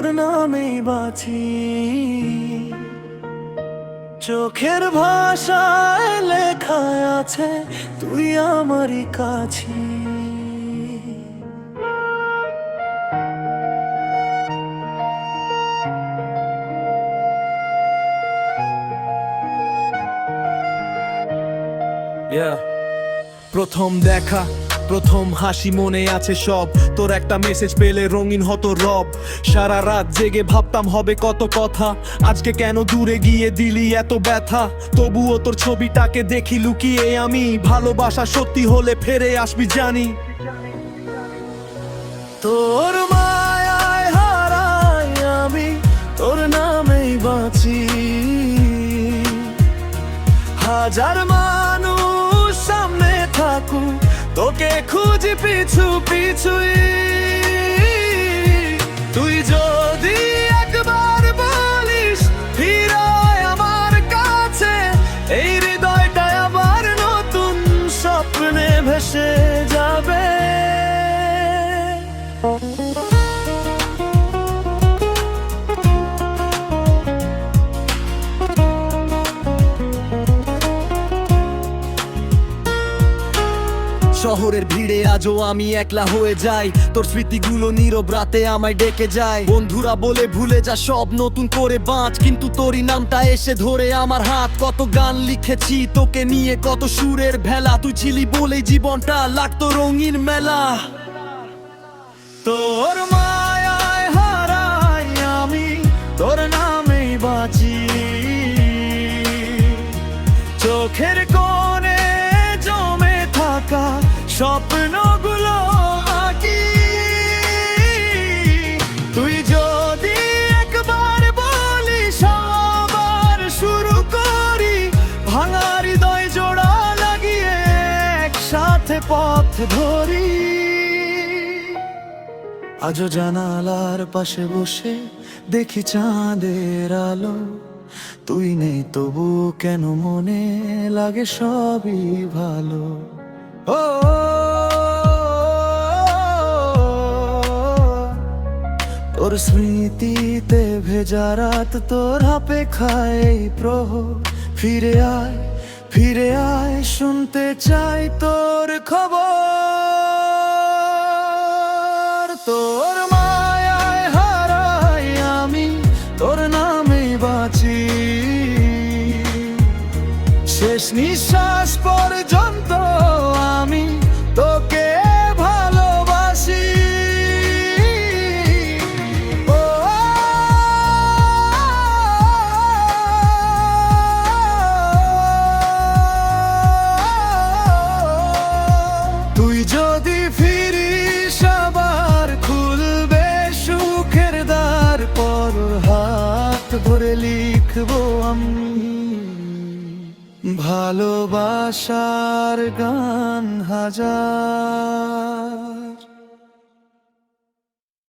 তোর নামেই বাঁচি। চোখের ভাষায় লেখা আছে তুই আমারই কাছে। প্রথম দেখা, প্রথম হাসি মনে আছে সব। তোর একটা মেসেজ পেলে রঙিন হতো রব। সারা রাত জেগে ভাবতাম হবে কত কথা, আজকে কেন দূরে গিয়ে দিলি এত ব্যথা। তবুও তোর ছবিটাকে দেখি লুকিয়ে আমি, ভালোবাসা সত্যি হলে ফিরে আসবি জানি। তোর মায়ায় হারাই আমি, তোর নামেই বাঁচি। হাজার মানুষ সামনে থাকুক, তোকে খুঁজি পিছু পিছুই। তুই যদি একবার বলিস ফিরায় আমার কাছে, এই হৃদয়টা আবার নতুন স্বপ্নে ভেসে যাবে। শহরের ভিড়ে আজও আমি একলা হয়ে যাই, তোর স্মৃতিগুলো নীরব রাতে আমায় ডেকে যায়। বন্ধুরা বলে ভুলে যা সব, নতুন করে বাঁচ, কিন্তু তোরই নামটা এসে ধরে আমার হাত। কত গান লিখেছি তোকে নিয়ে, কত সুরের ভেলা, তুই ছিলি বলেই জীবনটা লাগতো রঙিন মেলা। তোর মায়ায় হারাই আমি, তোর নামেই বাঁচি। চোখের কোণে জমে থাকা স্বপ্নগুলো আঁকি। তুই যদি একবার বলিস আবার শুরু করি, ভাঙা হৃদয় জোড়া লাগিয়ে একসাথে পথ ধরি। আজও জানালার পাশে বসে দেখি চাঁদের আলো, তুই নেই তবু কেন মনে লাগে সবই ভালো। ও তোর স্মৃতিতে ভেজা রাত, তোর হাপে খায় প্রহর। ফিরে আয়, ফিরে আয়, শুনতে চাই তোর খবর। তোর মায়ায় হারাই আমি, তোর নামেই বাঁচি। শেষ নিঃশ্বাস পর্যন্ত আমি তোকে ভালোবাসি। ও তুই যদি ফিরিস আবার, খুলবে সুখের দ্বার, পর হাত ধরে লিখবো আমি ভালোবাসার গান হাজার।